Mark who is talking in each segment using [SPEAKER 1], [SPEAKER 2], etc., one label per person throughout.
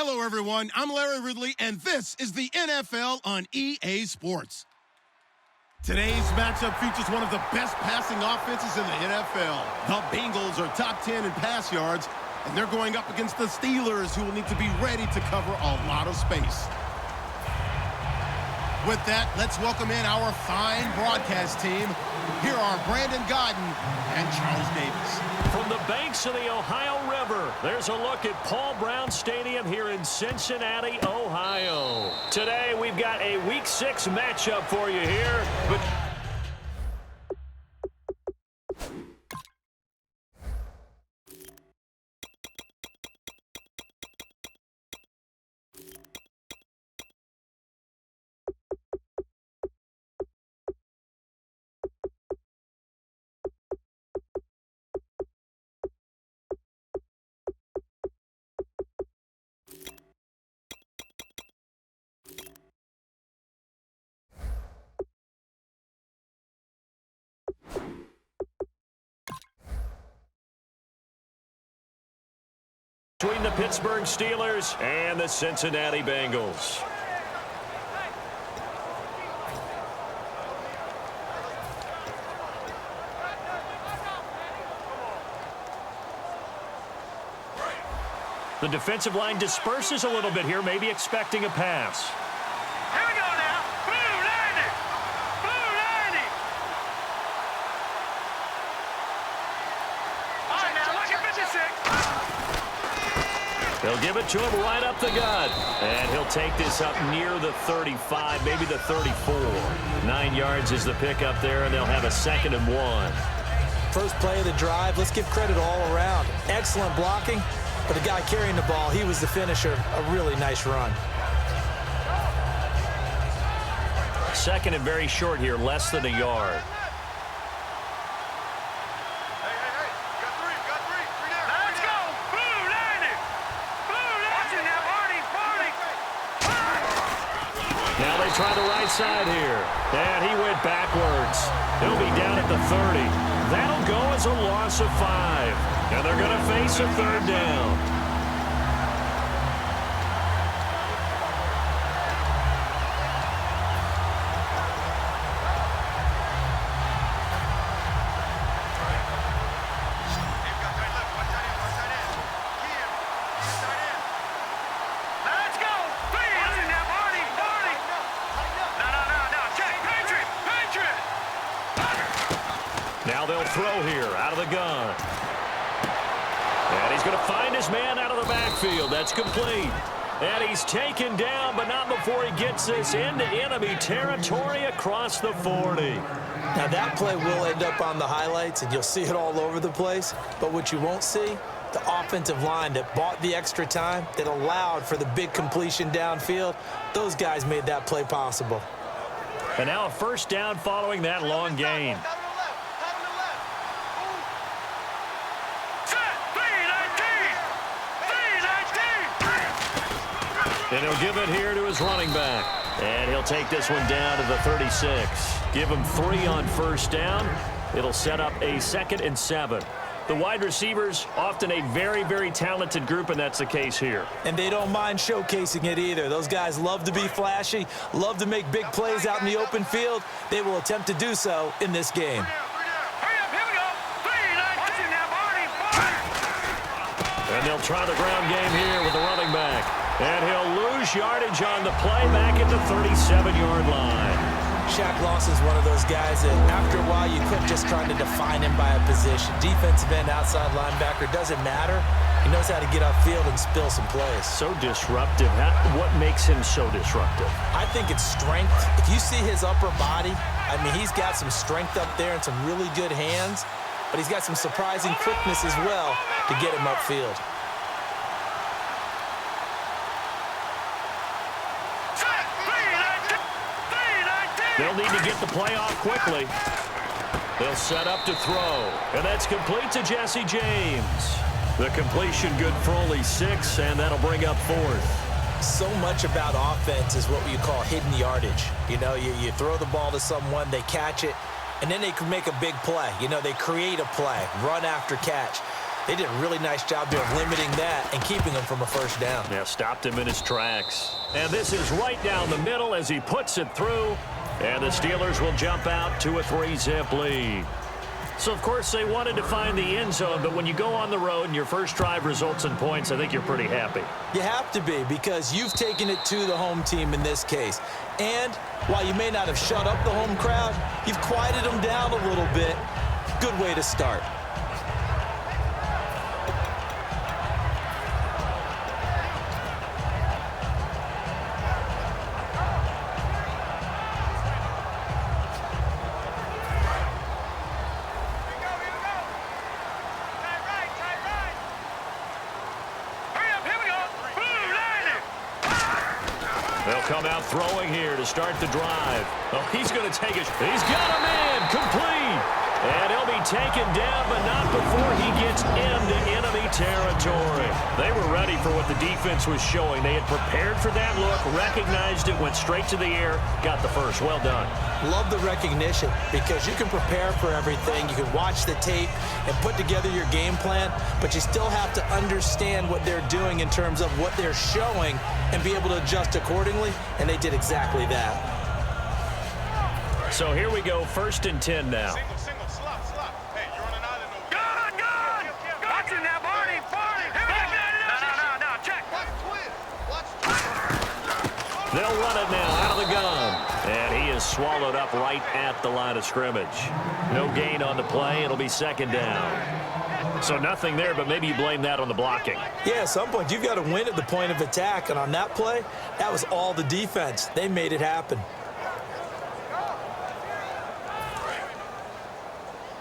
[SPEAKER 1] Hello, everyone. I'm Larry Ridley, and this is the NFL on EA Sports. Today's matchup features one of the best passing offenses in the NFL. The Bengals are top 10 in pass yards, and they're going up against the Steelers, who will need to be ready to cover a lot of space. With that, let's welcome in our fine broadcast team. Here are Brandon Godden and Charles Davis.
[SPEAKER 2] From the banks of the Ohio River, there's a look at Paul Brown Stadium here in Cincinnati, Ohio. Today, we've got a Week 6 matchup for you here. Between the Pittsburgh Steelers and the Cincinnati Bengals. The defensive line disperses a little bit here, maybe expecting a pass.
[SPEAKER 3] Here we go now. Blue 90. Blue 90. All right, now, look at 56.
[SPEAKER 2] They'll give it to him right up the gut. And he'll take this up near the 35, maybe the 34. 9 yards is the pickup there, and they'll have a 2nd and 1.
[SPEAKER 4] First play of the drive, let's give credit all around. Excellent blocking, but the guy carrying the ball, he was the finisher. A really nice run.
[SPEAKER 2] 2nd and very short here, less than a yard. Try the right side here. And he went backwards. He'll be down at the 30. That'll go as a loss of 5. And they're going to face a 3rd down. Now they'll throw here out of the gun. And he's going to find his man out of the backfield. That's complete. And he's taken down, but not before he gets this into enemy territory across the 40.
[SPEAKER 4] Now that play will end up on the highlights, and you'll see it all over the place. But what you won't see, the offensive line that bought the extra time, that allowed for the big completion downfield, those guys made that play possible.
[SPEAKER 2] And now a 1st down following that long gain. And he'll give it here to his running back. And he'll take this one down to the 36. Give him 3 on 1st down. It'll set up a 2nd and 7. The wide receivers, often a very, very talented group, and that's the case here.
[SPEAKER 4] And they don't mind showcasing it either. Those guys love to be flashy, love to make big plays out in the open field. They will attempt to do so in this game.
[SPEAKER 2] And they'll try the ground game here with the running back. And he'll lose yardage on the play back at the 37-yard line.
[SPEAKER 4] Shaq Lawson's one of those guys that after a while you quit just trying to define him by a position. Defensive end, outside linebacker, doesn't matter. He knows how to get upfield and spill some plays.
[SPEAKER 2] So disruptive. What makes him so disruptive?
[SPEAKER 4] I think it's strength. If you see his upper body, I mean, he's got some strength up there and some really good hands, but he's got some surprising quickness as well to get him upfield.
[SPEAKER 2] They'll need to get the play off quickly. They'll set up to throw. And that's complete to Jesse James. The completion good for only 6, and that'll bring up 4th.
[SPEAKER 4] So much about offense is what you call hidden yardage. You know, you throw the ball to someone, they catch it, and then they can make a big play. You know, they create a play, run after catch. They did a really nice job there of limiting that and keeping him from a first down.
[SPEAKER 2] Yeah, stopped him in his tracks. And this is right down the middle as he puts it through. And the Steelers will jump out to a 3-zip lead. So, of course, they wanted to find the end zone, but when you go on the road and your first drive results in points, I think you're pretty happy.
[SPEAKER 4] You have to be, because you've taken it to the home team in this case. And while you may not have shut up the home crowd, you've quieted them down a little bit. Good way to start.
[SPEAKER 2] They'll come out throwing here to start the drive. Oh, he's going to take it. He's got him in. Complete. And he'll be taken down, but not before he gets into enemy territory. They were ready for what the defense was showing. They had prepared for that look, recognized it, went straight to the air, got the first. Well done.
[SPEAKER 4] Love the recognition, because you can prepare for everything. You can watch the tape and put together your game plan, but you still have to understand what they're doing in terms of what they're showing and be able to adjust accordingly, and they did exactly that.
[SPEAKER 2] So here we go, 1st and 10 now.
[SPEAKER 3] Single, slot. Hey, you're on an island over there. Good. Watch him now, Barney. No, check. Watch twin.
[SPEAKER 2] They'll run it now out of the gun. And he is swallowed up right at the line of scrimmage. No gain on the play. It'll be 2nd down. So nothing there, but maybe you blame that on the blocking.
[SPEAKER 4] Yeah, at some point, you've got to win at the point of attack. And on that play, that was all the defense. They made it happen.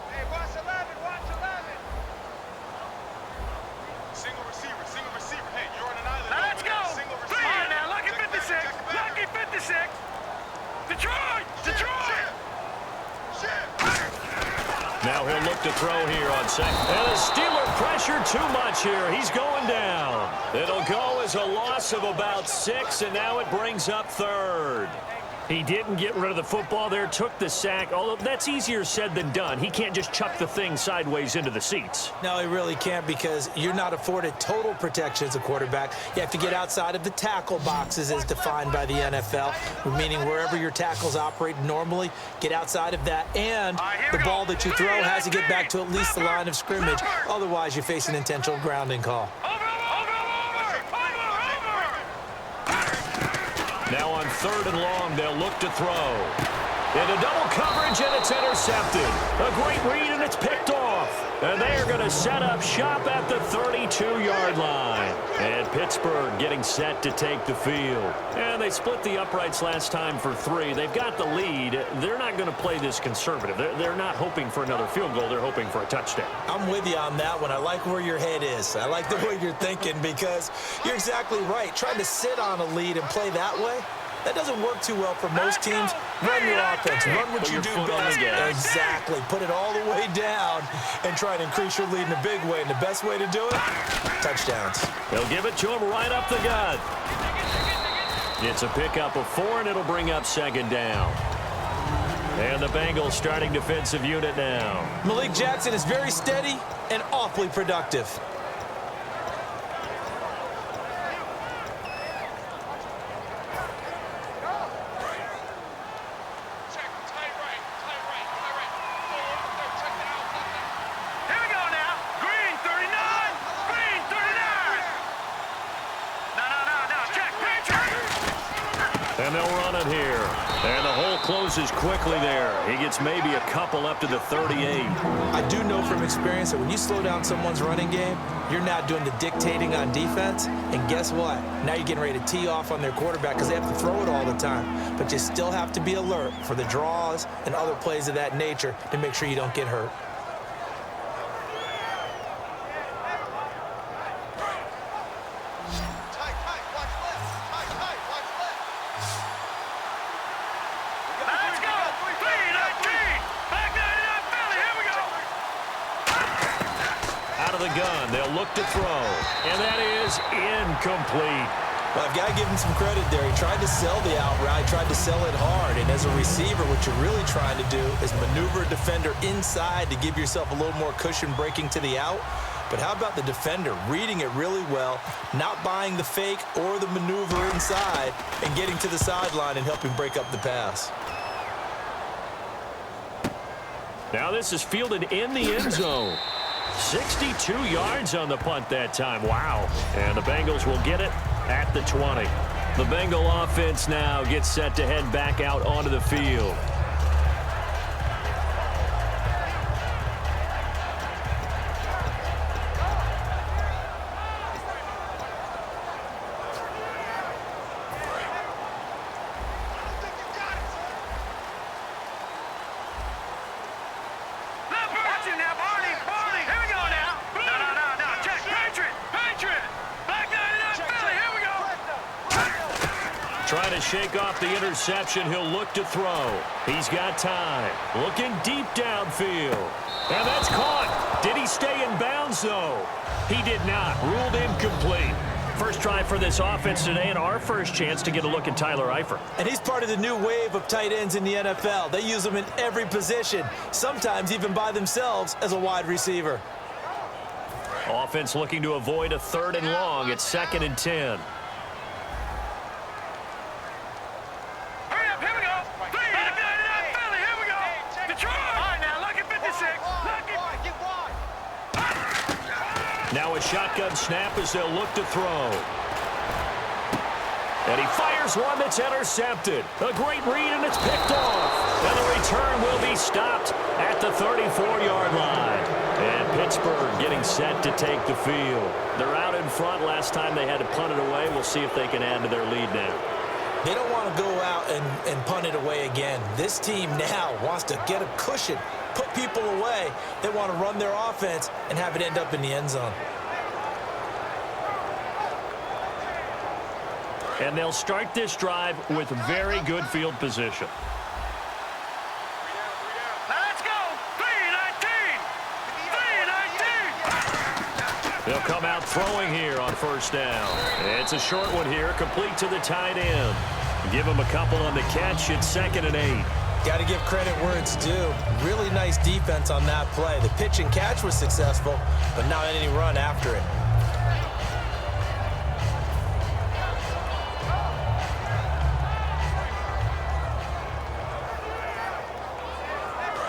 [SPEAKER 3] Hey, watch 11. Single receiver. Hey, you're on an island. Now let's go. Single receiver. All right, now, lucky 56. Lucky 56. Detroit.
[SPEAKER 2] Now he'll look to throw here on 2nd. And the Steeler pressure too much here. He's going down. It'll go as a loss of about 6, and now it brings up 3rd. He didn't get rid of the football there, took the sack, although that's easier said than done. He can't just chuck the thing sideways into the seats.
[SPEAKER 4] No, he really can't, because you're not afforded total protection as a quarterback. You have to get outside of the tackle boxes as defined by the NFL, meaning wherever your tackles operate normally, get outside of that, and the ball that you throw has to get back to at least the line of scrimmage. Otherwise, you face an intentional grounding call.
[SPEAKER 2] Now on 3rd and long, they'll look to throw. Into double coverage, and it's intercepted. A great read, and it's picked off. And they are going to set up shop at the 32-yard line. And Pittsburgh getting set to take the field. And they split the uprights last time for 3. They've got the lead. They're not going to play this conservative. They're not hoping for another field goal. They're hoping for a touchdown.
[SPEAKER 4] I'm with you on that one. I like where your head is. I like the way you're thinking, because you're exactly right. Trying to sit on a lead and play that way, that doesn't work too well for most teams. Run your offense. Run what you do best. Exactly. Put it all the way down and try to increase your lead in a big way. And the best way to do it, touchdowns.
[SPEAKER 2] They'll give it to him right up the gut. It's a pickup of 4, and it'll bring up 2nd down. And the Bengals starting defensive unit now.
[SPEAKER 4] Malik Jackson is very steady and awfully productive.
[SPEAKER 2] And they'll run it here. And the hole closes quickly there. He gets maybe a couple up to the 38.
[SPEAKER 4] I do know from experience that when you slow down someone's running game, you're not doing the dictating on defense. And guess what? Now you're getting ready to tee off on their quarterback because they have to throw it all the time. But you still have to be alert for the draws and other plays of that nature to make sure you don't get hurt.
[SPEAKER 2] They'll look to throw, and that is incomplete.
[SPEAKER 4] Well, I've got to give him some credit there. He tried to sell the out route, tried to sell it hard, and as a receiver, what you're really trying to do is maneuver a defender inside to give yourself a little more cushion breaking to the out. But how about the defender reading it really well, not buying the fake or the maneuver inside, and getting to the sideline and helping break up the pass?
[SPEAKER 2] Now this is fielded in the end zone. 62 yards on the punt that time. Wow. And the Bengals will get it at the 20. The Bengal offense now gets set to head back out onto the field. Trying to shake off the interception. He'll look to throw. He's got time. Looking deep downfield. And that's caught. Did he stay in bounds, though? He did not. Ruled incomplete. First try for this offense today, and our first chance to get a look at Tyler Eifert.
[SPEAKER 4] And he's part of the new wave of tight ends in the NFL. They use them in every position, sometimes even by themselves as a wide receiver.
[SPEAKER 2] Offense looking to avoid a 3rd and long. It's 2nd and 10. Now a shotgun snap as they'll look to throw. And he fires one that's intercepted. A great read, and it's picked off. And the return will be stopped at the 34-yard line. And Pittsburgh getting set to take the field. They're out in front. Last time they had to punt it away. We'll see if they can add to their lead now.
[SPEAKER 4] They don't want to go out and punt it away again. This team now wants to get a cushion, put people away. They want to run their offense and have it end up in the end zone.
[SPEAKER 2] And they'll start this drive with very good field position.
[SPEAKER 3] Let's go! 3-19! 3-19!
[SPEAKER 2] They'll come out throwing here on first down. It's a short one here, complete to the tight end. Give him a couple on the catch. It's 2nd and 8.
[SPEAKER 4] Got to give credit where it's due. Really nice defense on that play. The pitch and catch was successful, but not any run after it.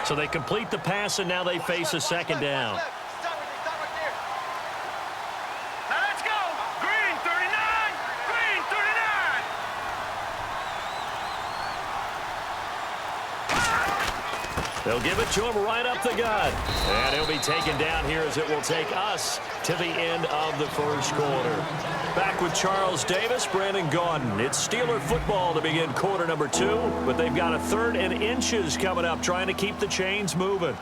[SPEAKER 2] So they complete the pass, and now they face a 2nd down.
[SPEAKER 3] Let's go! Green 39! Green 39!
[SPEAKER 2] They'll give it to him right up the gut. And he'll be taken down here as it will take us to the end of the first quarter. Back with Charles Davis, Brandon Gaudin. It's Steeler football to begin quarter number 2, but they've got a 3rd and inches coming up, trying to keep the chains moving.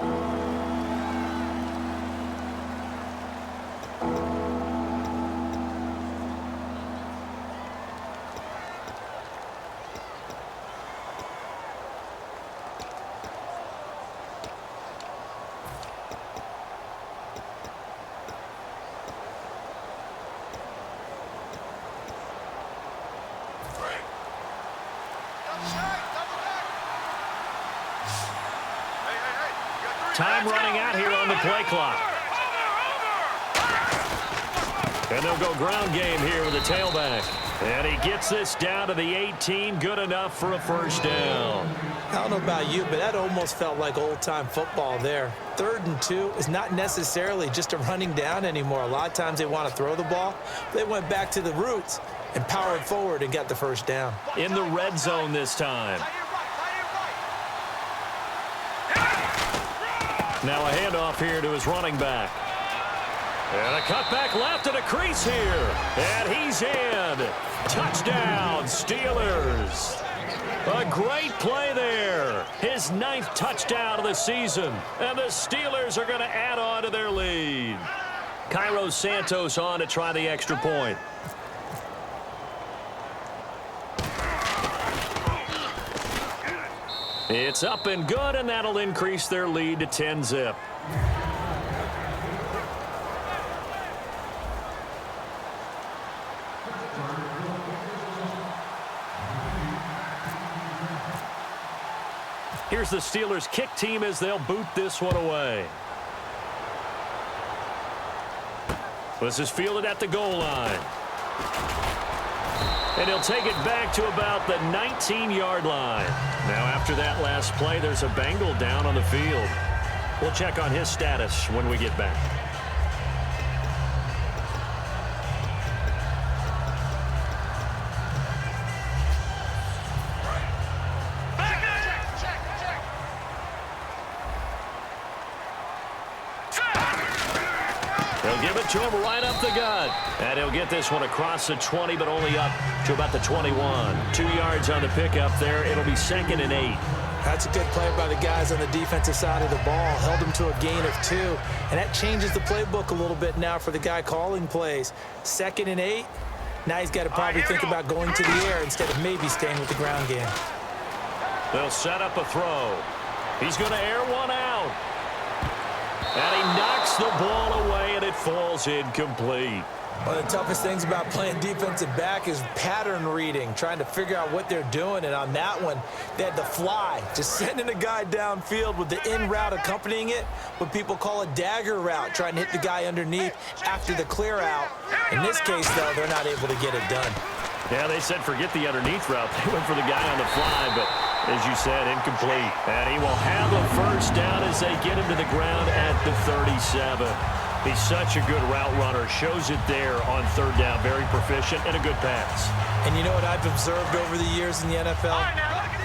[SPEAKER 2] Time running out here on the play clock. And they'll go ground game here with the tailback. And he gets this down to the 18. Good enough for a first down.
[SPEAKER 4] I don't know about you, but that almost felt like old-time football there. 3rd and 2 is not necessarily just a running down anymore. A lot of times they want to throw the ball. They went back to the roots and powered forward and got the first down.
[SPEAKER 2] In the red zone this time. Now a handoff here to his running back. And a cutback left and a crease here. And he's in. Touchdown, Steelers. A great play there. His 9th touchdown of the season. And the Steelers are going to add on to their lead. Cairo Santos on to try the extra point. It's up and good, and that'll increase their lead to 10-zip. Here's the Steelers kick team as they'll boot this one away. This is fielded at the goal line. And he'll take it back to about the 19-yard line. Now, after that last play, there's a Bengal down on the field. We'll check on his status when we get back. They'll give it to him right up the gut. And he'll get this one across the 20, but only up to about the 21. 2 yards on the pickup there. It'll be 2nd and 8.
[SPEAKER 4] That's a good play by the guys on the defensive side of the ball. Held him to a gain of 2. And that changes the playbook a little bit now for the guy calling plays. 2nd and 8. Now he's got to probably think about going to the air instead of maybe staying with the ground game.
[SPEAKER 2] They'll set up a throw. He's going to air one out. And he knocks the ball away, and it falls incomplete.
[SPEAKER 4] One of the toughest things about playing defensive back is pattern reading, trying to figure out what they're doing. And on that one, they had the fly, just sending a guy downfield with the in route accompanying it, what people call a dagger route, trying to hit the guy underneath after the clear out. In this case, though, they're not able to get it done.
[SPEAKER 2] Yeah, they said forget the underneath route. They went for the guy on the fly, but as you said, incomplete. And he will have a first down as they get him to the ground at the 37. He's such a good route runner. Shows it there on 3rd down. Very proficient and a good pass.
[SPEAKER 4] And you know what I've observed over the years in the NFL?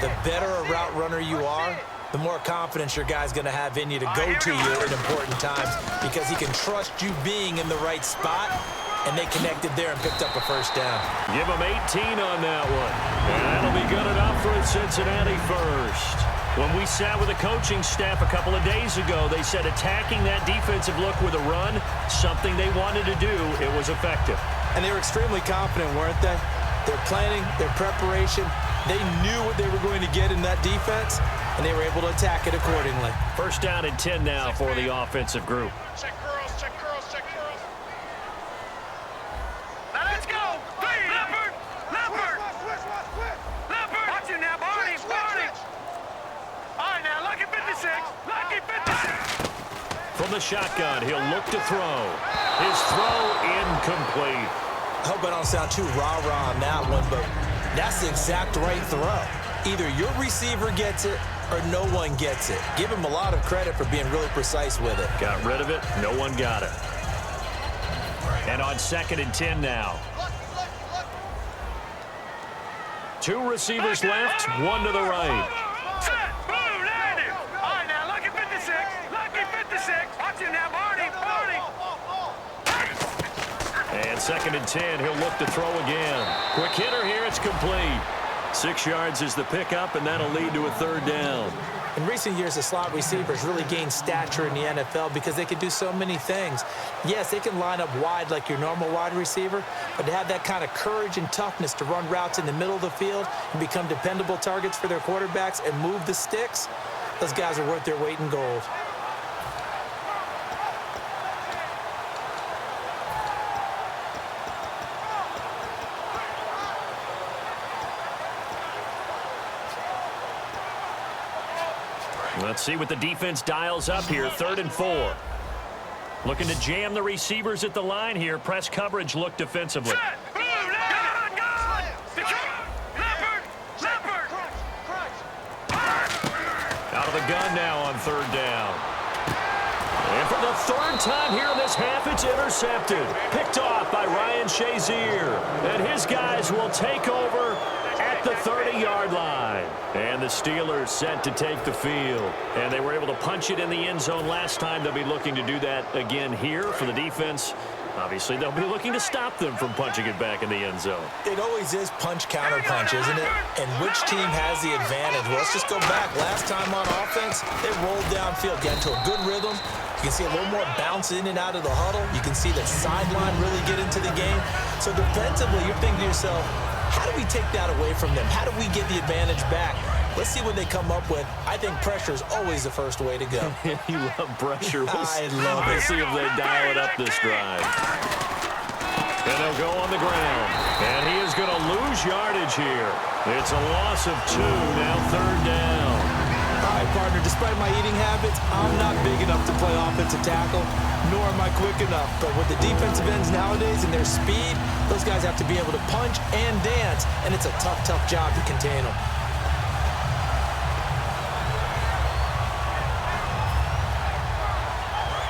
[SPEAKER 4] The better a route runner you are, the more confidence your guy's going to have in you to go to you at important times because he can trust you being in the right spot, and they connected there and picked up a first down.
[SPEAKER 2] Give him 18 on that one. And that'll be good enough for a Cincinnati first. When we sat with the coaching staff a couple of days ago, they said attacking that defensive look with a run, something they wanted to do, it was effective.
[SPEAKER 4] And they were extremely confident, weren't they? Their planning, their preparation, they knew what they were going to get in that defense, and they were able to attack it accordingly.
[SPEAKER 2] First down and 10 now for the offensive group.
[SPEAKER 3] Check girls, check girls, check girls. Now let's go. Leopard, Leopard. Leopard. Watch it now, Barney, Barney. All right, now, lucky 56. Lucky 56.
[SPEAKER 2] From the shotgun, he'll look to throw. His throw incomplete.
[SPEAKER 4] I hope I don't sound too rah-rah on that one, but that's the exact right throw. Either your receiver gets it or no one gets it. Give him a lot of credit for being really precise with it.
[SPEAKER 2] Got rid of it. No one got it. And on 2nd and 10 now. 2 receivers left, 1 to the right.
[SPEAKER 3] Set, boom, landed. All right, now, lucky 56. Lucky 56. Watch it now, Barney, Barney.
[SPEAKER 2] And 2nd and 10, he'll look to throw again. Quick hitter here, it's complete. 6 yards is the pickup, and that'll lead to a 3rd down.
[SPEAKER 4] In recent years, the slot receivers really gained stature in the NFL because they can do so many things. Yes, they can line up wide like your normal wide receiver, but to have that kind of courage and toughness to run routes in the middle of the field and become dependable targets for their quarterbacks and move the sticks, those guys are worth their weight in gold.
[SPEAKER 2] Let's see what the defense dials up here. 3rd and 4. Looking to jam the receivers at the line here. Press coverage look defensively.
[SPEAKER 3] Set, boom, landed. Gone. Leopard, Leopard.
[SPEAKER 2] Out of the gun now on 3rd down. And for the 3rd time here in this half, it's intercepted. Picked off by Ryan Shazier. And his guys will take over at the 30-yard line. And the Steelers set to take the field. And they were able to punch it in the end zone last time. They'll be looking to do that again here for the defense. Obviously, they'll be looking to stop them from punching it back in the end zone.
[SPEAKER 4] It always is punch-counter-punch, isn't it? And which team has the advantage? Well, let's just go back. Last time on offense, they rolled downfield, got into a good rhythm. You can see a little more bounce in and out of the huddle. You can see the sideline really get into the game. So defensively, you're thinking to yourself, how do we take that away from them? How do we get the advantage back? Let's see what they come up with. I think pressure is always the first way to go.
[SPEAKER 2] You love pressure.
[SPEAKER 4] I love it.
[SPEAKER 2] We'll see if they dial it up this drive. And they'll go on the ground. And he is going to lose yardage here. It's a loss of 2, now 3rd down.
[SPEAKER 4] All right, partner, despite my eating habits, I'm not big enough to play offensive tackle, nor am I quick enough. But with the defensive ends nowadays and their speed, those guys have to be able to punch and dance, and it's a tough, tough job to contain them.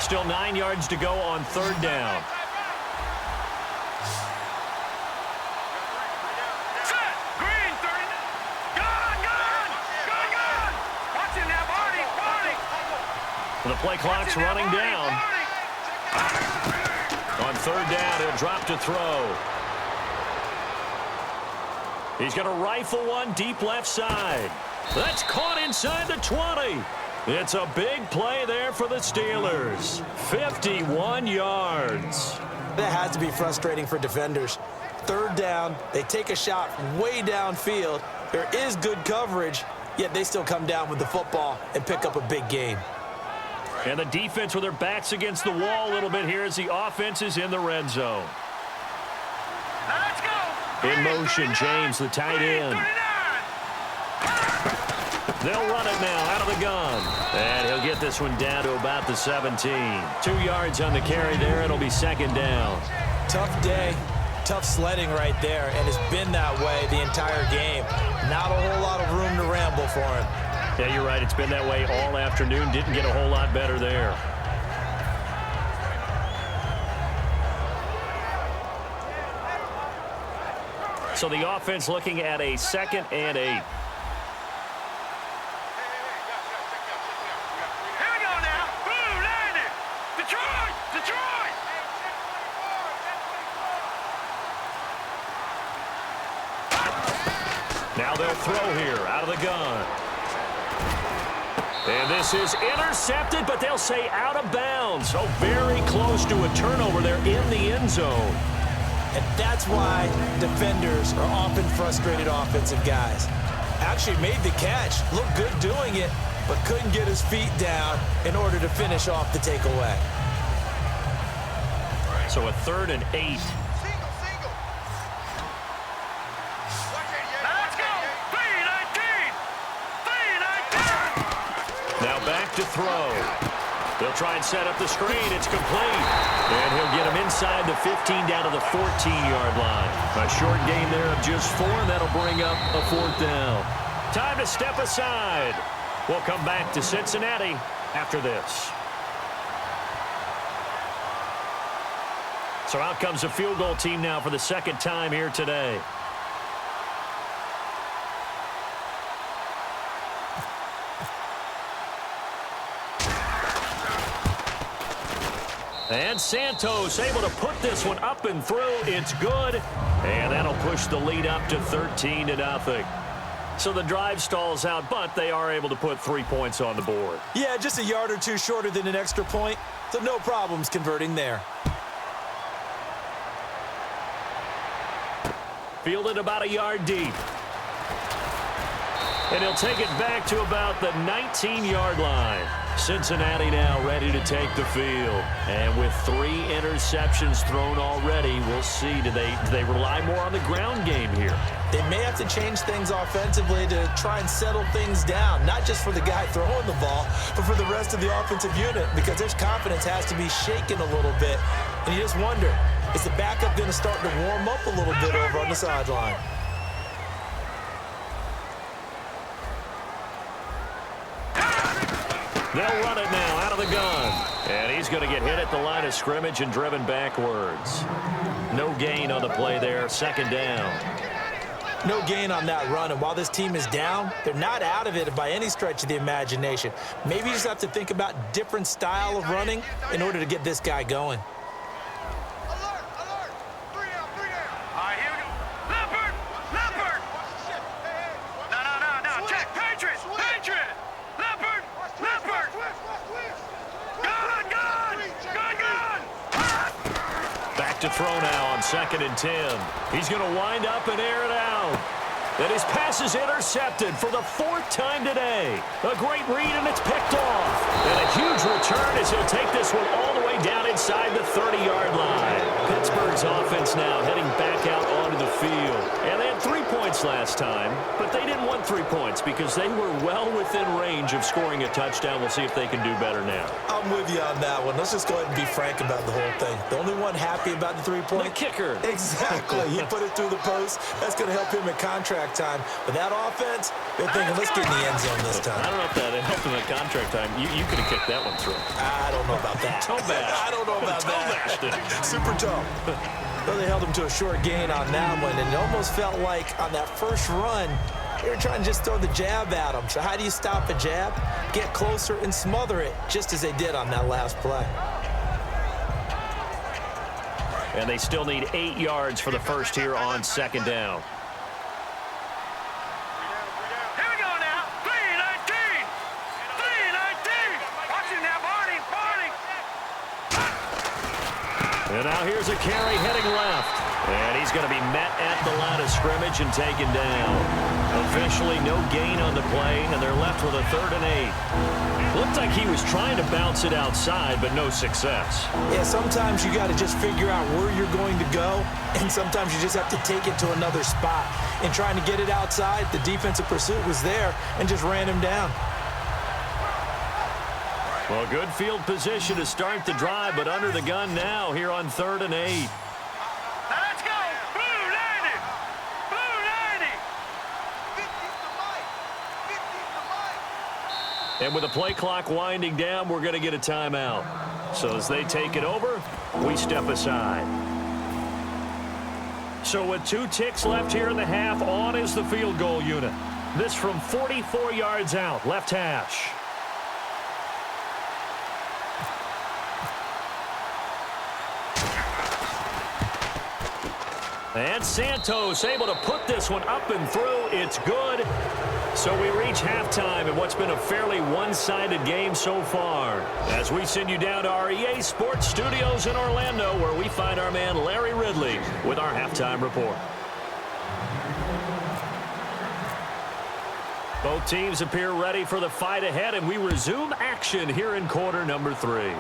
[SPEAKER 2] Still 9 yards to go on third down.
[SPEAKER 3] Set. Green, 30. Gun. Watching now, Barney.
[SPEAKER 2] The play clock's running down. On third down, he'll drop to throw. He's going to rifle one deep left side. That's caught inside the 20. It's a big play there for the Steelers. 51 yards.
[SPEAKER 4] That has to be frustrating for defenders. Third down, they take a shot way downfield. There is good coverage, yet they still come down with the football and pick up a big gain.
[SPEAKER 2] And the defense with their backs against the wall a little bit here as the offense is in the red zone.
[SPEAKER 3] Now let's go.
[SPEAKER 2] In motion, James, the tight end.
[SPEAKER 3] 39.
[SPEAKER 2] They'll run it now out of the gun. And he'll get this one down to about the 17. 2 yards on the carry there. It'll be second down.
[SPEAKER 4] Tough day, tough sledding right there, and it's been that way the entire game. Not a whole lot of room to ramble for him.
[SPEAKER 2] Yeah, you're right. It's been that way all afternoon. Didn't get a whole lot better there. So the offense looking at a 2nd and 8.
[SPEAKER 3] Here we go now. Boom, landed. Detroit.
[SPEAKER 2] Now they'll throw here out of the gun. And this is intercepted, but they'll say out of bounds. So very close to a turnover there in the end zone.
[SPEAKER 4] And that's why defenders are often frustrated offensive guys. Actually made the catch, looked good doing it, but couldn't get his feet down in order to finish off the takeaway.
[SPEAKER 2] So a 3rd and 8.
[SPEAKER 3] Now let's go. 3-19.
[SPEAKER 2] Now back to throw. They'll try and set up the screen. It's complete. And he'll get him inside the 15 down to the 14-yard line. A short gain there of just 4, and that'll bring up a 4th down. Time to step aside. We'll come back to Cincinnati after this. So out comes a field goal team now for the 2nd time here today. And Santos able to put this one up and through. It's good. And that'll push the lead up to 13-0. So the drive stalls out, but they are able to put 3 points on the board.
[SPEAKER 4] Yeah, just a yard or two shorter than an extra point, so no problems converting there.
[SPEAKER 2] Fielded about a yard deep. And he'll take it back to about the 19-yard line. Cincinnati now ready to take the field. And with 3 interceptions thrown already, we'll see. Do they rely more on the ground game here?
[SPEAKER 4] They may have to change things offensively to try and settle things down, not just for the guy throwing the ball, but for the rest of the offensive unit, because their confidence has to be shaken a little bit. And you just wonder, is the backup going to start to warm up a little bit over on the sideline?
[SPEAKER 2] They'll run it now out of the gun. And he's going to get hit at the line of scrimmage and driven backwards. No gain on the play there. 2nd down.
[SPEAKER 4] No gain on that run, and while this team is down, they're not out of it by any stretch of the imagination. Maybe you just have to think about different style of running in order to get this guy going.
[SPEAKER 3] Alert. 3 down. All right, here we go. Leopard. No. Check. Patriot. Leopard. Gun.
[SPEAKER 2] Back to throw now on 2nd and 10. He's going to wind up and air it out. And his pass is intercepted for the 4th time today. A great read, and it's picked off. And a huge return as he'll take this one all the way down inside the 30-yard line. Pittsburgh's offense now heading back out onto the field. And they had 3 points last time, but they didn't want 3 points because they were well within range of scoring a touchdown. We'll see if they can do better now.
[SPEAKER 4] I'm with you on that one. Let's just go ahead and be frank about the whole thing. The only one happy about the 3-point?
[SPEAKER 2] The kicker.
[SPEAKER 4] Exactly. He put it through the post. That's going to help him in contract time. But that offense, they're thinking, let's get in the end zone this time.
[SPEAKER 2] I don't know if that helped him in contract time. You could have kicked that one through.
[SPEAKER 4] I don't know about that.
[SPEAKER 2] Toe bash.
[SPEAKER 4] I don't know about
[SPEAKER 2] Toe bashed
[SPEAKER 4] that.
[SPEAKER 2] it.
[SPEAKER 4] Super toe. Well, they held him to a short gain on that one, and it almost felt like on that first run, they were trying to just throw the jab at him. So how do you stop a jab? Get closer and smother it, just as they did on that last play.
[SPEAKER 2] And they still need 8 yards for the first here on second down.
[SPEAKER 3] Here we go now. 3-19. 3-19. Watch him now, Barney.
[SPEAKER 2] And now here's a carry heading left. And he's going to be met at the line of scrimmage and taken down. Officially no gain on the play, and they're left with a 3rd and 8. Looked like he was trying to bounce it outside, but no success.
[SPEAKER 4] Yeah, sometimes you got to just figure out where you're going to go, and sometimes you just have to take it to another spot. In trying to get it outside, the defensive pursuit was there and just ran him down.
[SPEAKER 2] Well, good field position to start the drive, but under the gun now here on 3rd and 8.
[SPEAKER 3] Now let's go. Blue 90. Blue 90. 50's the mic. 50's the mic.
[SPEAKER 2] And with the play clock winding down, we're going to get a timeout. So as they take it over, we step aside. So with 2 ticks left here in the half, on is the field goal unit. This from 44 yards out, left hash. And Santos able to put this one up and through. It's good. So we reach halftime in what's been a fairly one-sided game so far. As we send you down to our EA Sports Studios in Orlando, where we find our man Larry Ridley with our halftime report. Both teams appear ready for the fight ahead, and we resume action here in quarter number 3.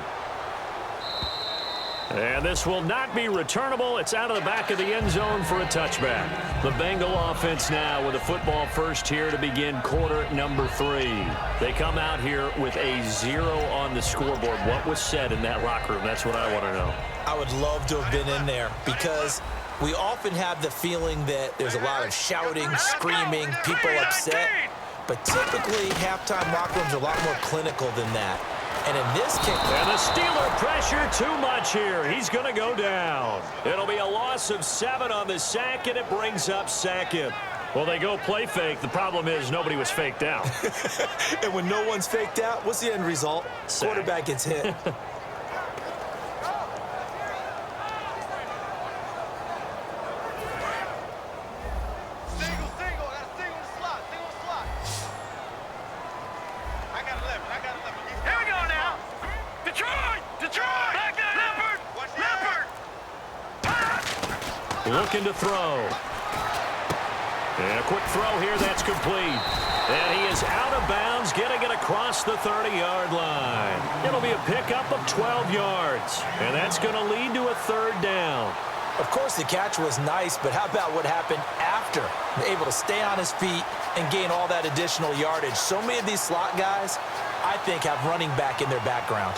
[SPEAKER 2] And this will not be returnable. It's out of the back of the end zone for a touchback. The Bengal offense now with a football first here to begin quarter number 3. They come out here with a 0 on the scoreboard. What was said in that locker room? That's what I want to know.
[SPEAKER 4] I would love to have been in there because we often have the feeling that there's a lot of shouting, screaming, people upset. But typically, halftime locker rooms are a lot more clinical than that. And in this kick...
[SPEAKER 2] And the Steeler pressure too much here. He's going to go down. It'll be a loss of 7 on the sack, and it brings up second. Well, they go play fake. The problem is nobody was faked out.
[SPEAKER 4] And when no one's faked out, what's the end result?
[SPEAKER 2] Sack.
[SPEAKER 4] Quarterback gets hit.
[SPEAKER 2] Looking to throw. And a quick throw here, that's complete. And he is out of bounds, getting it across the 30-yard line. It'll be a pickup of 12 yards. And that's going to lead to a 3rd down.
[SPEAKER 4] Of course, the catch was nice, but how about what happened after? Able to stay on his feet and gain all that additional yardage. So many of these slot guys, I think, have running back in their background.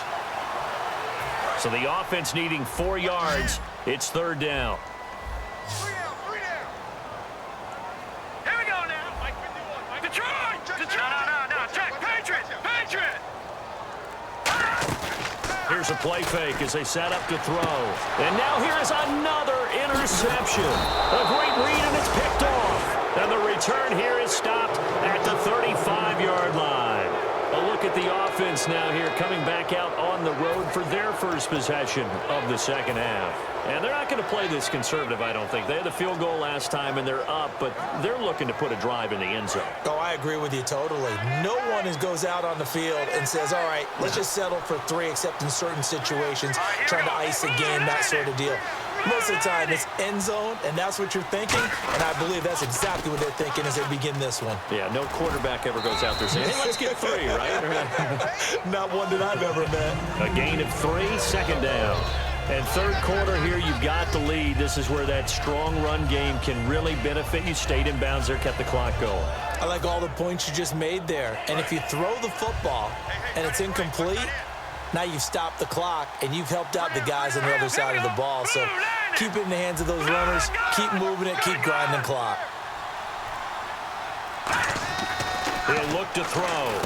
[SPEAKER 2] So the offense needing 4 yards. It's 3rd down.
[SPEAKER 3] 3 down. Here we go now. Mike 51. Detroit. No. Check. Patriot.
[SPEAKER 2] Here's a play fake as they set up to throw. And now here is another interception. A great read, and it's picked off. And the return here is stopped at the 35-yard line. A look at the offense now here coming back out on the road for their first possession of the second half. And they're not going to play this conservative, I don't think. They had the field goal last time, and they're up, but they're looking to put a drive in the end zone.
[SPEAKER 4] Oh, I agree with you totally. No one goes out on the field and says, all right, let's just settle for 3, except in certain situations, trying to ice a game, that sort of deal. Most of the time, it's end zone, and that's what you're thinking, and I believe that's exactly what they're thinking as they begin this one.
[SPEAKER 2] Yeah, no quarterback ever goes out there saying, hey, let's get 3, right?
[SPEAKER 4] Not one that I've ever met.
[SPEAKER 2] A gain of 3, second down. And third quarter here, you've got the lead. This is where that strong run game can really benefit you. Stayed in bounds there, kept the clock going.
[SPEAKER 4] I like all the points you just made there. And if you throw the football and it's incomplete, now you've stopped the clock and you've helped out the guys on the other side of the ball. So keep it in the hands of those runners. Keep moving it. Keep grinding clock.
[SPEAKER 2] He'll look to throw.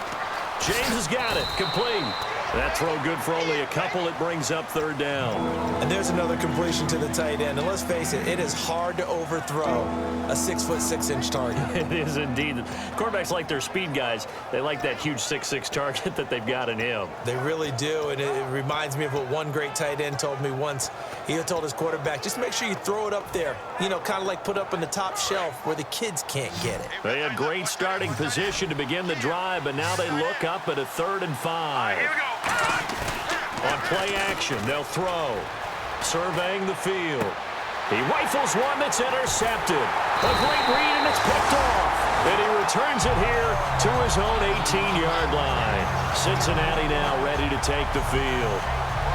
[SPEAKER 2] James has got it. Complete. That throw good for only a couple. It brings up third down.
[SPEAKER 4] And there's another completion to the tight end. And let's face it, it is hard to overthrow a 6'6" target.
[SPEAKER 2] It is indeed. Quarterbacks like their speed guys. They like that huge 6'6" target that they've got in him.
[SPEAKER 4] They really do. And it reminds me of what one great tight end told me once. He told his quarterback, just make sure you throw it up there. You know, kind of like put up on the top shelf where the kids can't get it.
[SPEAKER 2] They had great starting position to begin the drive, but now they look up at a 3rd and 5.
[SPEAKER 3] Here we go.
[SPEAKER 2] On play action, they'll throw. Surveying the field. He rifles one that's intercepted. A great read, and it's picked off. And he returns it here to his own 18-yard line. Cincinnati now ready to take the field.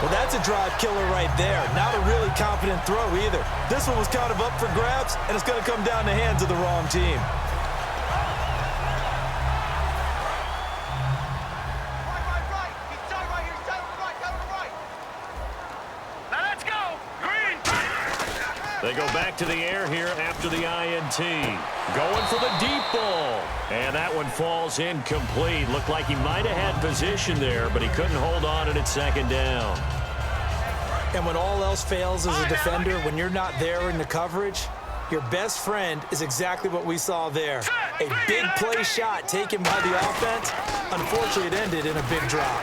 [SPEAKER 4] Well, that's a drive killer right there. Not a really confident throw either. This one was kind of up for grabs, and it's going to come down the hands of the wrong team.
[SPEAKER 2] They go back to the air here after the INT. Going for the deep ball. And that one falls incomplete. Looked like he might have had position there, but he couldn't hold on it at 2nd down.
[SPEAKER 4] And when all else fails as a defender, when you're not there in the coverage, your best friend is exactly what we saw there. A big play shot taken by the offense. Unfortunately, it ended in a big drop.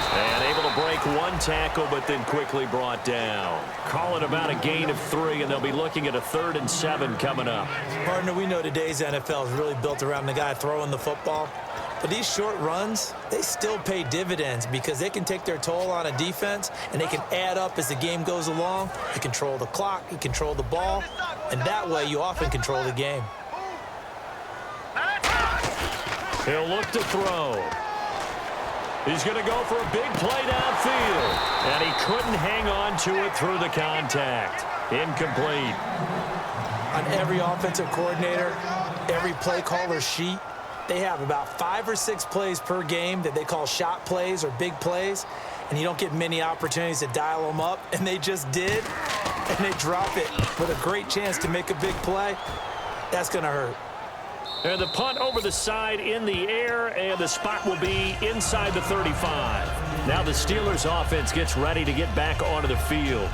[SPEAKER 2] And able to break one tackle, but then quickly brought down. Call it about a gain of 3, and they'll be looking at a 3rd and 7 coming up.
[SPEAKER 4] Partner, we know today's NFL is really built around the guy throwing the football. But these short runs, they still pay dividends because they can take their toll on a defense, and they can add up as the game goes along. You control the clock, you control the ball, and that way you often control the game.
[SPEAKER 2] He'll look to throw. He's going to go for a big play downfield. And he couldn't hang on to it through the contact. Incomplete.
[SPEAKER 4] On every offensive coordinator, every play caller sheet, they have about 5 or 6 plays per game that they call shot plays or big plays. And you don't get many opportunities to dial them up. And they just did. And they drop it with a great chance to make a big play. That's going to hurt.
[SPEAKER 2] And the punt over the side in the air, and the spot will be inside the 35. Now the Steelers offense gets ready to get back onto the field.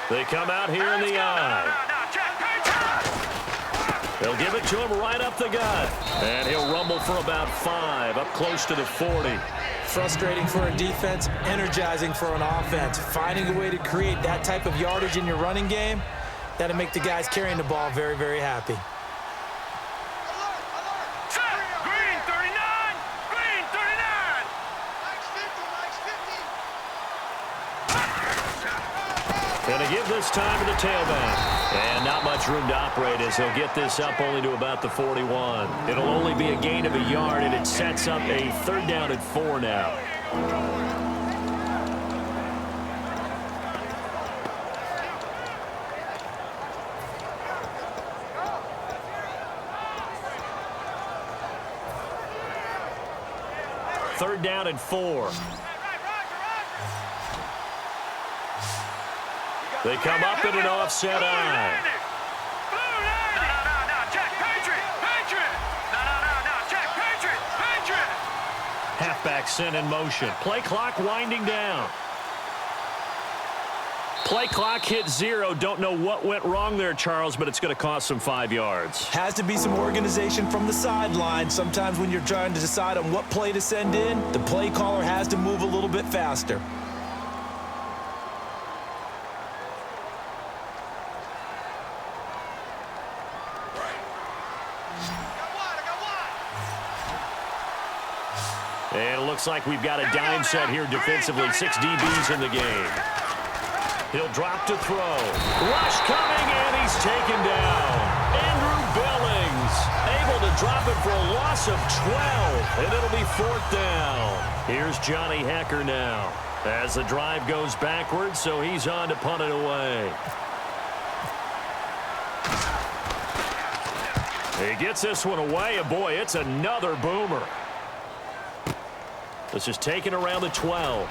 [SPEAKER 2] They come out here in the eye. They'll give it to him right up the gut. And he'll rumble for about 5, up close to the 40.
[SPEAKER 4] Frustrating for a defense, energizing for an offense. Finding a way to create that type of yardage in your running game, that'll make the guys carrying the ball very, very happy.
[SPEAKER 3] Green 39! Green 39!
[SPEAKER 2] Going to give this time to the tailback. And not much room to operate as he'll get this up only to about the 41. It'll only be a gain of a yard, and it sets up a 3rd down and 4 now. Third down and 4. They come up in an offset eye.
[SPEAKER 3] No, Jack, Patriot! No, Jack, Patriot!
[SPEAKER 2] Halfback sent in motion. Play clock winding down. Play clock hit 0. Don't know what went wrong there, Charles, but it's going to cost them 5 yards.
[SPEAKER 4] Has to be some organization from the sideline. Sometimes when you're trying to decide on what play to send in, the play caller has to move a little bit faster.
[SPEAKER 2] And it looks like we've got a dime set here defensively. 6 DBs in the game. He'll drop to throw. Rush coming, and he's taken down. Andrew Billings able to drop it for a loss of 12, and it'll be 4th down. Here's Johnny Hecker now as the drive goes backwards, so he's on to punt it away. He gets this one away, and boy, it's another boomer. This is taken around the 12.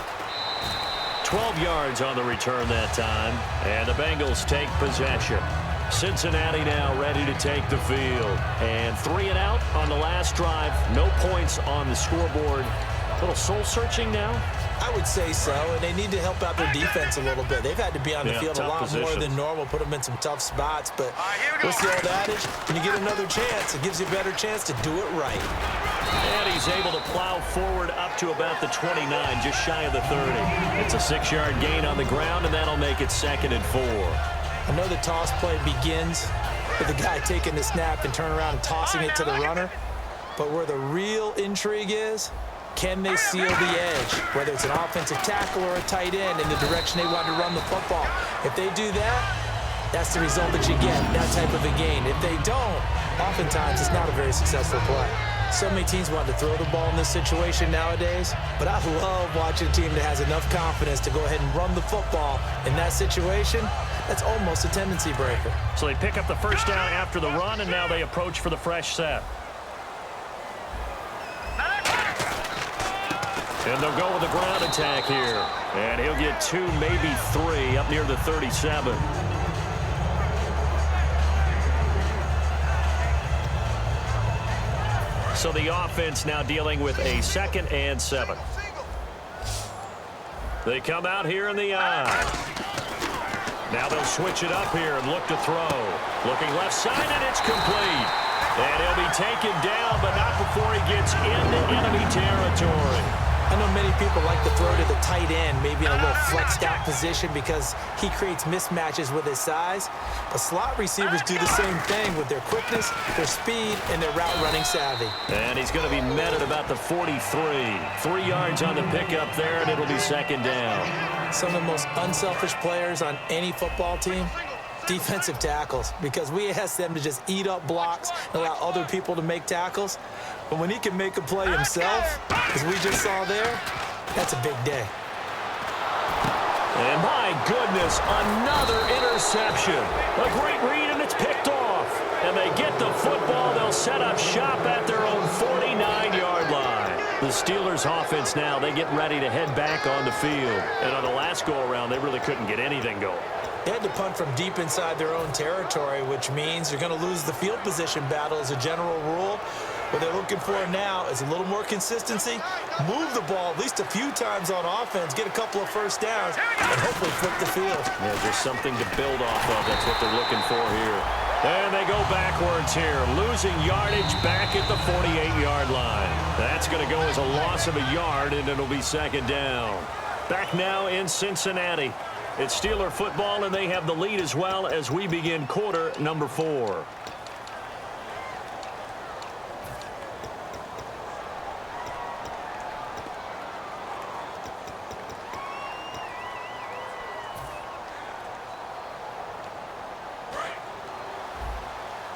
[SPEAKER 2] 12 yards on the return that time, and the Bengals take possession. Cincinnati now ready to take the field. And 3 and out on the last drive. No points on the scoreboard. A little soul-searching now?
[SPEAKER 4] I would say so, and they need to help out their defense a little bit. They've had to be on the field a lot more than normal, put them in some tough spots. But what's the old adage? When you get another chance, it gives you a better chance to do it right.
[SPEAKER 2] And he's able to plow forward up to about the 29, just shy of the 30. It's a 6-yard gain on the ground, and that'll make it 2nd and 4.
[SPEAKER 4] I know the toss play begins with the guy taking the snap and turn around and tossing it to the runner. But where the real intrigue is, can they seal the edge, whether it's an offensive tackle or a tight end in the direction they want to run the football? If they do that, that's the result that you get, that type of a gain. If they don't, oftentimes it's not a very successful play. So many teams want to throw the ball in this situation nowadays, but I love watching a team that has enough confidence to go ahead and run the football in that situation. That's almost a tendency breaker.
[SPEAKER 2] So they pick up the first down after the run, and now they approach for the fresh set. And they'll go with a ground attack here. And he'll get 2, maybe 3, up near the 37. So the offense now dealing with a 2nd and 7. They come out here in the eye. Now they'll switch it up here and look to throw. Looking left side, and it's complete. And he'll be taken down, but not before he gets into enemy territory.
[SPEAKER 4] I know many people like to throw to the tight end, maybe in a little flexed out position because he creates mismatches with his size. But slot receivers do the same thing with their quickness, their speed, and their route running savvy.
[SPEAKER 2] And he's going to be met at about the 43. 3 yards on the pickup there, and it'll be 2nd down.
[SPEAKER 4] Some of the most unselfish players on any football team, defensive tackles, because we ask them to just eat up blocks and allow other people to make tackles. But when he can make a play himself, as we just saw there, that's a big day.
[SPEAKER 2] And my goodness, another interception. A great read, and it's picked off. And they get the football. They'll set up shop at their own 49-yard line. The Steelers' offense now, they get ready to head back on the field. And on the last go-around, they really couldn't get anything going.
[SPEAKER 4] They had to punt from deep inside their own territory, which means you're going to lose the field position battle as a general rule. What they're looking for now is a little more consistency, move the ball at least a few times on offense, get a couple of first downs, and hopefully flip the field.
[SPEAKER 2] Yeah, just something to build off of. That's what they're looking for here. And they go backwards here, losing yardage back at the 48-yard line. That's going to go as a loss of a yard, and it'll be 2nd down. Back now in Cincinnati. It's Steeler football, and they have the lead as well as we begin quarter number 4.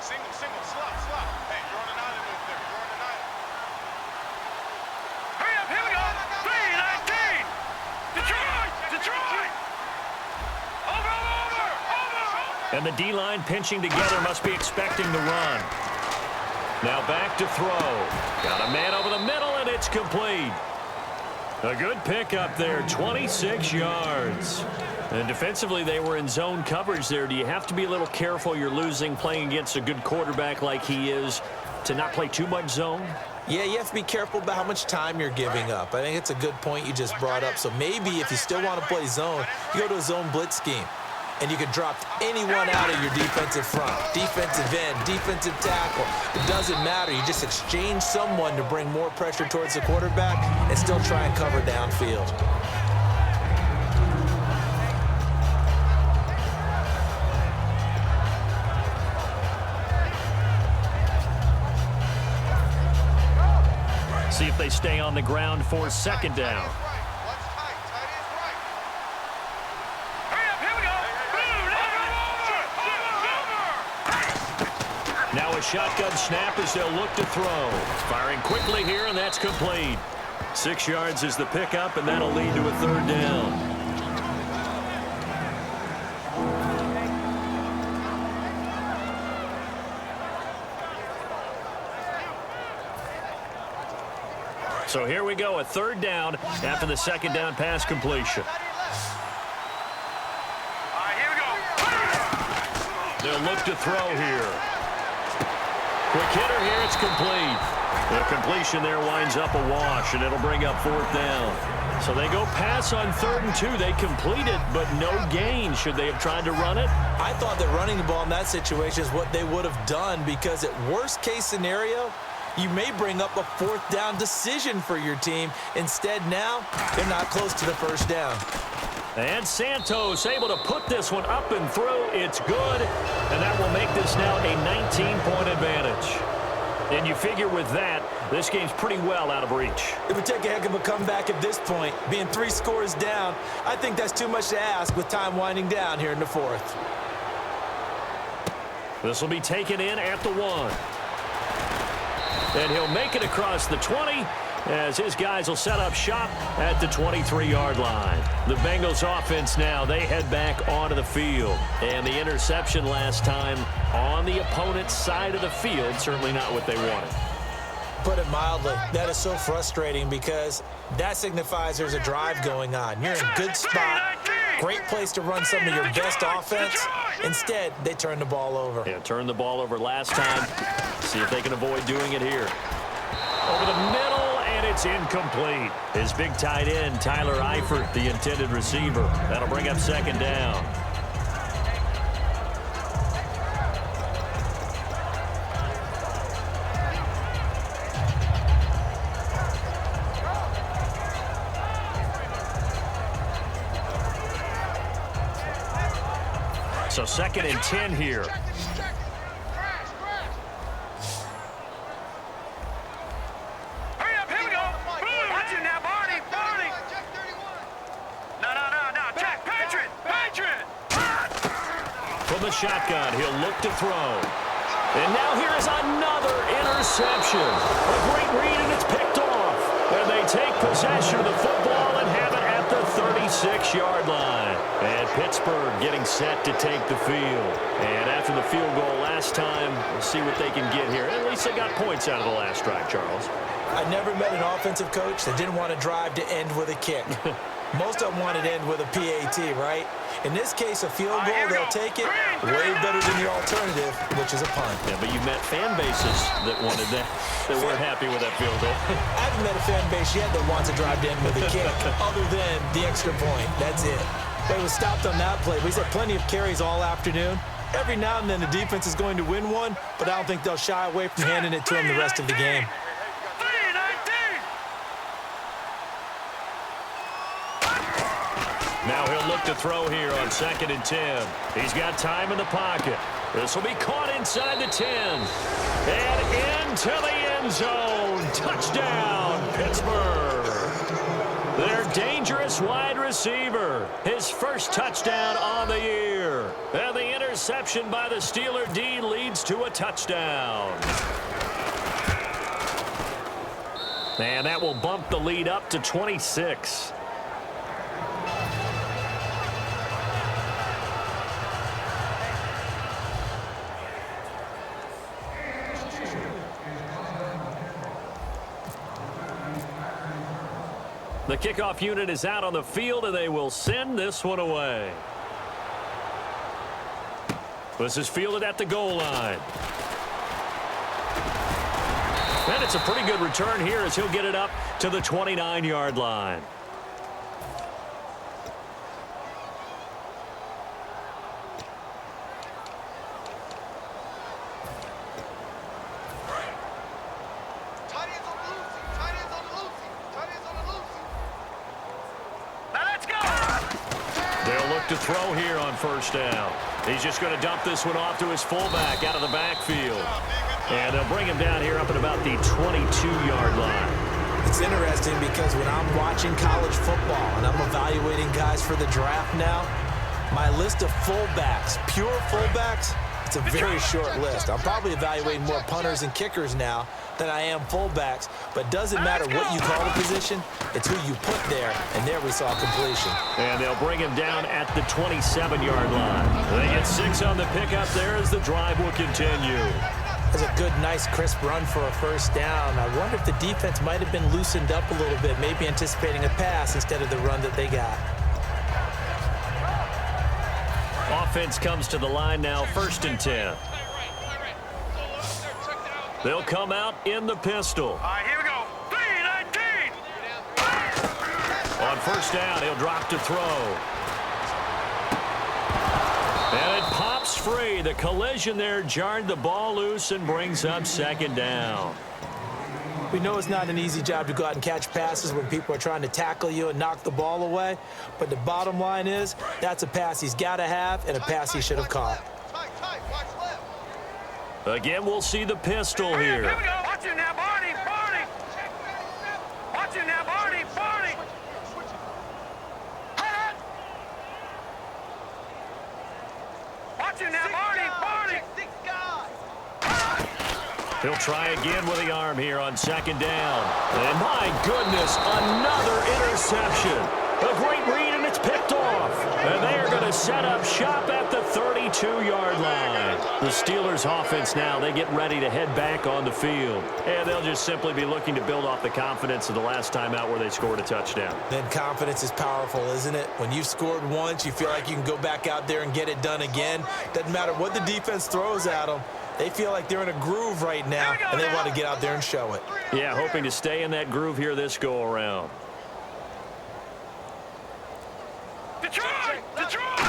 [SPEAKER 3] Single, slot. Hey, you're on an island over there. You're on an island. Hurry up, here we go. 3-19. Detroit. Over.
[SPEAKER 2] And the D-line pinching together must be expecting the run. Now back to throw. Got a man over the middle, and it's complete. A good pickup there, 26 yards. And defensively, they were in zone coverage there. Do you have to be a little careful? You're losing, playing against a good quarterback like he is, to not play too much zone?
[SPEAKER 4] Yeah, you have to be careful about how much time you're giving up. I think it's a good point you just brought up. So maybe if you still want to play zone, you go to a zone blitz scheme. And you can drop anyone out of your defensive front, defensive end, defensive tackle. It doesn't matter. You just exchange someone to bring more pressure towards the quarterback and still try and cover downfield.
[SPEAKER 2] See if they stay on the ground for second down. Now a shotgun snap as they'll look to throw. Firing quickly here, and that's complete. 6 yards is the pickup, and that'll lead to a third down. So here we go, a third down after the second down pass completion.
[SPEAKER 3] All right, here we go.
[SPEAKER 2] They'll look to throw here. Quick hitter here, it's complete. The completion there winds up a wash, and it'll bring up fourth down. So they go pass on 3rd and 2. They complete it, but no gain. Should they have tried to run it?
[SPEAKER 4] I thought that running the ball in that situation is what they would have done, because at worst case scenario, you may bring up a 4th down decision for your team. Instead, now, they're not close to the first down.
[SPEAKER 2] And Santos able to put this one up and through. It's good, and that will make this now a 19-point advantage. And you figure with that, this game's pretty well out of reach.
[SPEAKER 4] It would take a heck of a comeback at this point. Being 3 scores down, I think that's too much to ask with time winding down here in the 4th.
[SPEAKER 2] This will be taken in at the 1. And he'll make it across the 20 as his guys will set up shop at the 23-yard line. The Bengals offense now, they head back onto the field. And the interception last time on the opponent's side of the field, certainly not what they wanted.
[SPEAKER 4] Put it mildly, that is so frustrating because that signifies there's a drive going on. You're in a good spot, great place to run some of your best offense. Instead, they turn the ball over.
[SPEAKER 2] Yeah, turned the ball over last time. See if they can avoid doing it here. Over the middle, and it's incomplete. His big tight end, Tyler Eifert, the intended receiver. That'll bring up second down. So 2nd and 10 here. From the shotgun, he'll look to throw. And now here is another interception. A great read, and it's picked off. And they take possession of the football and have it at the 36-yard line. And Pittsburgh getting set to take the field. And after the field goal last time, we'll see what they can get here. At least they got points out of the last drive, Charles.
[SPEAKER 4] I never met an offensive coach that didn't want to drive to end with a kick. Most of them wanted to end with a PAT, right? In this case, a field goal, they'll take it way better than the alternative, which is a punt.
[SPEAKER 2] Yeah, but you met fan bases that wanted that, that weren't happy with that field goal.
[SPEAKER 4] I haven't met a fan base yet that wants a drive to end with a kick, other than the extra point. That's it. But it was stopped on that play. We had plenty of carries all afternoon. Every now and then the defense is going to win one, but I don't think they'll shy away from handing it to them the rest of the game.
[SPEAKER 2] Now he'll look to throw here on 2nd and 10. He's got time in the pocket. This will be caught inside the 10. And into the end zone. Touchdown, Pittsburgh. Their dangerous wide receiver. His first touchdown on the year. And the interception by the Steeler D leads to a touchdown. And that will bump the lead up to 26. The kickoff unit is out on the field, and they will send this one away. This is fielded at the goal line. And it's a pretty good return here as he'll get it up to the 29-yard line. To throw here on first down. He's just going to dump this one off to his fullback out of the backfield. And they'll bring him down here up at about the 22-yard line.
[SPEAKER 4] It's interesting because when I'm watching college football and I'm evaluating guys for the draft now, my list of fullbacks, pure fullbacks, it's a very short list. I'm probably evaluating more punters and kickers now than I am fullbacks, but doesn't matter what you call the position, it's who you put there, and there we saw completion.
[SPEAKER 2] And they'll bring him down at the 27-yard line. They get 6 on the pickup there as the drive will continue.
[SPEAKER 4] That's a good, nice, crisp run for a first down. I wonder if the defense might have been loosened up a little bit, maybe anticipating a pass instead of the run that they got.
[SPEAKER 2] Offense comes to the line now, 1st and 10. They'll come out in the pistol.
[SPEAKER 3] All right, here we go. 3-19.
[SPEAKER 2] On 1st down, he'll drop to throw. And it pops free. The collision there jarred the ball loose and brings up 2nd down.
[SPEAKER 4] We know it's not an easy job to go out and catch passes when people are trying to tackle you and knock the ball away. But the bottom line is, that's a pass he's got to have and a pass he should have caught.
[SPEAKER 2] Again, we'll see the pistol
[SPEAKER 3] Here
[SPEAKER 2] here.
[SPEAKER 3] we go. Watch him now, Barney. Barney. Watch him now, Barney. Barney. Watch him now, Barney. Barney.
[SPEAKER 2] He'll try again with the arm here on 2nd down. And my goodness, another interception. A great read, and it's picked off. And they are going to set up shop at the 32-yard line. The Steelers' offense now, they get ready to head back on the field. And they'll just simply be looking to build off the confidence of the last time out where they scored a touchdown.
[SPEAKER 4] Then confidence is powerful, isn't it? When you've scored once, you feel like you can go back out there and get it done again. Doesn't matter what the defense throws at them. They feel like they're in a groove right now, and they want to get out there and show it.
[SPEAKER 2] Yeah, hoping to stay in that groove here this go-around.
[SPEAKER 3] Detroit! Detroit!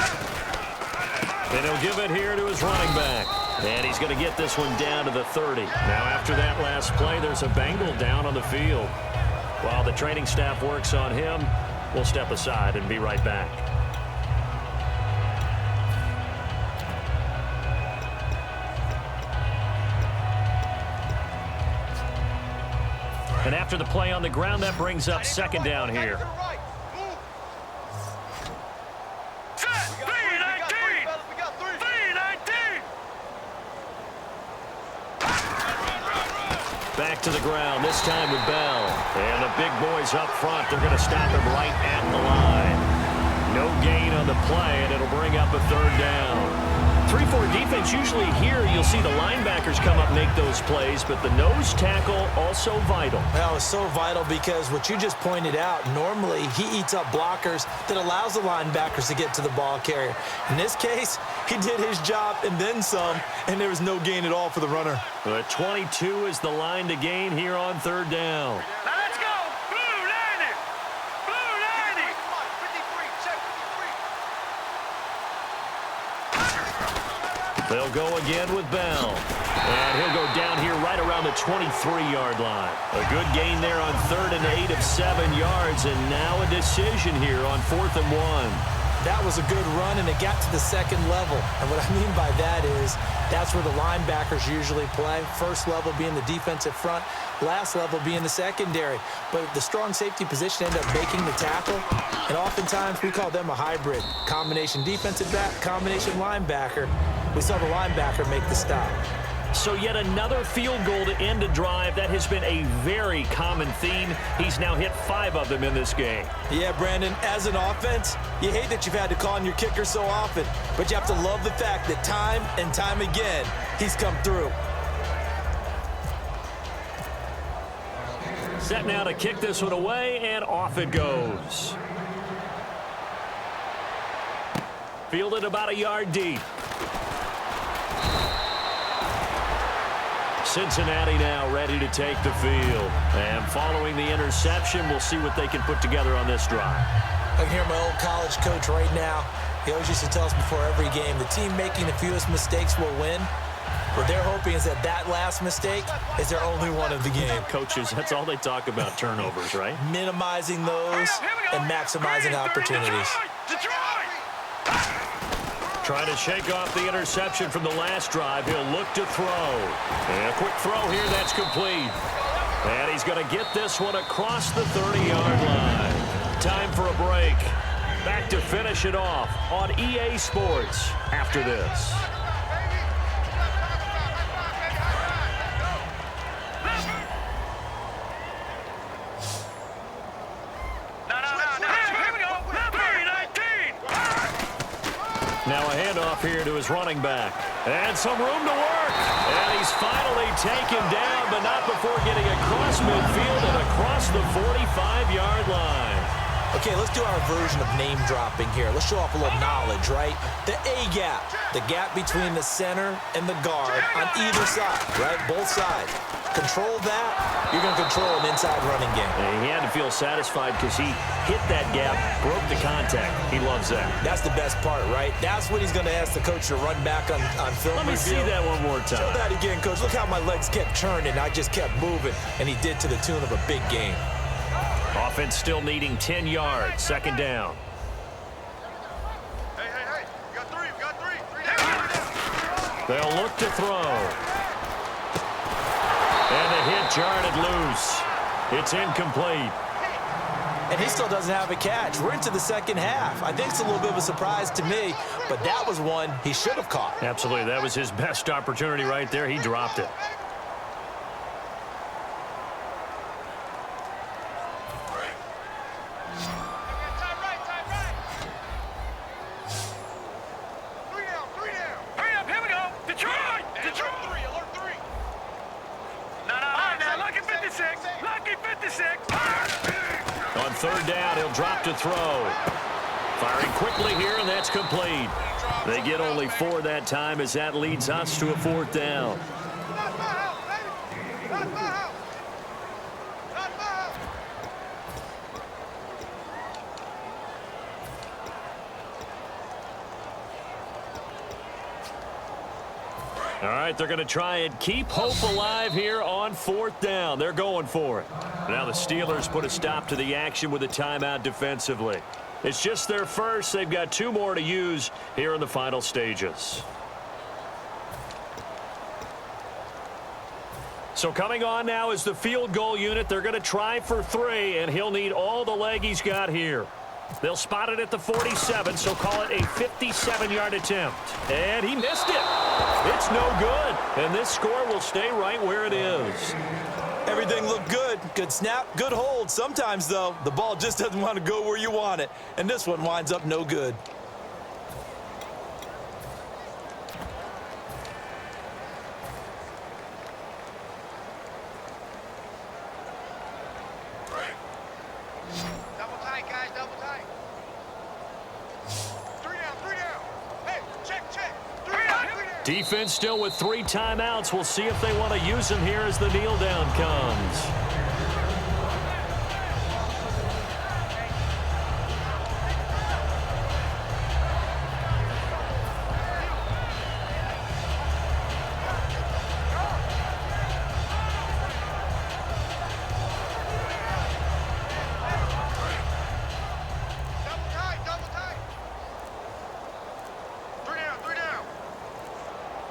[SPEAKER 2] And he'll give it here to his running back. And he's going to get this one down to the 30. Now, after that last play, there's a Bengal down on the field. While the training staff works on him, we'll step aside and be right back. And after the play on the ground, that brings up 2nd down here.
[SPEAKER 3] Set! 3-19! 3-19!
[SPEAKER 2] Back to the ground, this time with Bell. And the big boys up front, they're going to stop him right at the line. No gain on the play, and it'll bring up a 3rd down. 3-4 defense, usually here you'll see the linebackers come up and make those plays, but the nose tackle also vital.
[SPEAKER 4] Well, it's so vital because what you just pointed out, normally he eats up blockers that allows the linebackers to get to the ball carrier. In this case, he did his job and then some, and there was no gain at all for the runner.
[SPEAKER 2] The 22 is the line to gain here on 3rd down.
[SPEAKER 3] Now let's go! Blue 90! Blue 90!
[SPEAKER 2] They'll go again with Bell. And he'll go down here right around the 23-yard line. A good gain there on 3rd and 8 of 7 yards, and now a decision here on 4th and 1.
[SPEAKER 4] That was a good run, and it got to the 2nd level. And what I mean by that is that's where the linebackers usually play. 1st level being the defensive front, last level being the secondary. But the strong safety position ended up making the tackle, and oftentimes we call them a hybrid. Combination defensive back, combination linebacker. We saw the linebacker make the stop.
[SPEAKER 2] So yet another field goal to end a drive. That has been a very common theme. He's now hit 5 of them in this game.
[SPEAKER 4] Yeah, Brandon, as an offense, you hate that you've had to call on your kicker so often, but you have to love the fact that time and time again, he's come through.
[SPEAKER 2] Set now to kick this one away, and off it goes. Fielded about a yard deep. Cincinnati now ready to take the field. And following the interception, we'll see what they can put together on this drive.
[SPEAKER 4] I can hear my old college coach right now. He always used to tell us before every game, the team making the fewest mistakes will win. What they're hoping is that last mistake is their only one of the game.
[SPEAKER 2] Coaches, that's all they talk about, turnovers, right?
[SPEAKER 4] Minimizing those and maximizing opportunities.
[SPEAKER 3] Detroit!
[SPEAKER 2] Trying to shake off the interception from the last drive. He'll look to throw. And a quick throw here, that's complete. And he's going to get this one across the 30-yard line. Time for a break. Back to finish it off on EA Sports after this. Now a handoff here to his running back. And some room to work. And he's finally taken down, but not before getting across midfield and across the 45-yard line.
[SPEAKER 4] Okay, let's do our version of name dropping here. Let's show off a little knowledge, right? The A-gap, the gap between the center and the guard on either side, right? Both sides. Control that, you're going to control an inside running game.
[SPEAKER 2] And he had to feel satisfied because he hit that gap, broke the contact. He loves that.
[SPEAKER 4] That's the best part, right? That's what he's going to ask the coach to run back on film
[SPEAKER 2] Let me see that one more time.
[SPEAKER 4] Show that again, coach. Look how my legs kept churning. I just kept moving, and he did to the tune of a big game.
[SPEAKER 2] Offense still needing 10 yards. Second down.
[SPEAKER 3] Hey, hey, hey. We got three. We got three. Three down.
[SPEAKER 2] They'll look to throw. And the hit jarred it loose. It's incomplete.
[SPEAKER 4] And he still doesn't have a catch. We're into the second half. I think it's a little bit of a surprise to me, but that was one he should have caught.
[SPEAKER 2] Absolutely. That was his best opportunity right there. He dropped it. On third down, he'll drop to throw. Firing quickly here, and that's complete. They get only 4 that time as that leads us to a fourth down. All right, they're going to try and keep hope alive here on fourth down. They're going for it. Now the Steelers put a stop to the action with a timeout defensively. It's just their first. They've got 2 more to use here in the final stages. So coming on now is the field goal unit. They're going to try for 3, and he'll need all the leg he's got here. They'll spot it at the 47, so call it a 57-yard attempt. And he missed it. It's no good. And this score will stay right where it is.
[SPEAKER 4] Everything looked good. Good snap, good hold. Sometimes, though, the ball just doesn't want to go where you want it. And this one winds up no good.
[SPEAKER 3] Double tight, guys. Double tight. 3 down. 3 down. Hey, check. 3 down. 3 down.
[SPEAKER 2] Defense still with 3 timeouts. We'll see if they want to use them here as the kneel down comes.
[SPEAKER 3] Double tight. 3 down. 3 down.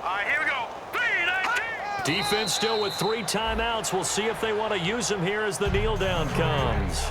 [SPEAKER 3] All right, here we go. 3-19.
[SPEAKER 2] Defense still with 3 timeouts. We'll see if they want to use them here as the kneel down comes.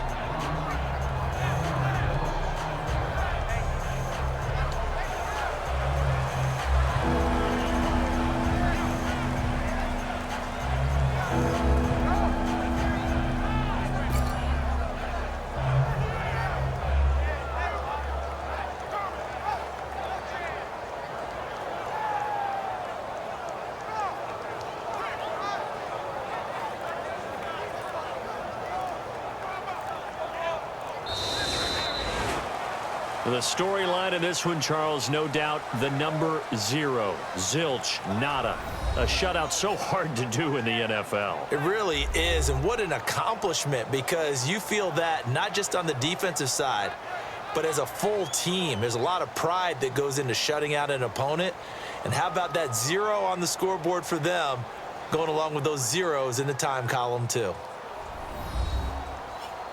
[SPEAKER 2] The storyline in this one, Charles, no doubt the number 0. Zilch, nada. A shutout so hard to do in the NFL.
[SPEAKER 4] It really is, and what an accomplishment, because you feel that not just on the defensive side, but as a full team. There's a lot of pride that goes into shutting out an opponent. And how about that 0 on the scoreboard for them, going along with those zeros in the time column too.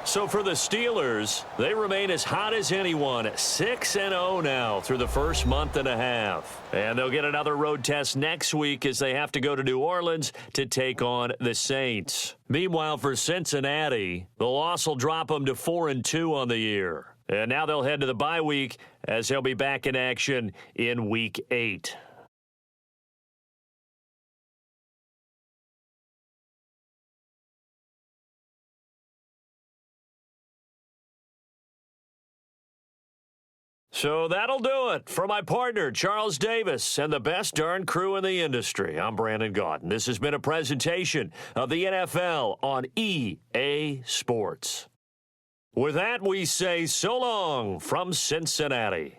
[SPEAKER 2] So for the Steelers, they remain as hot as anyone, 6-0 now through the first month and a half. And they'll get another road test next week as they have to go to New Orleans to take on the Saints. Meanwhile, for Cincinnati, the loss will drop them to 4-2 on the year. And now they'll head to the bye week as they'll be back in action in Week 8. So that'll do it. For my partner, Charles Davis, and the best darn crew in the industry, I'm Brandon Gaudin. This has been a presentation of the NFL on EA Sports. With that, we say so long from Cincinnati.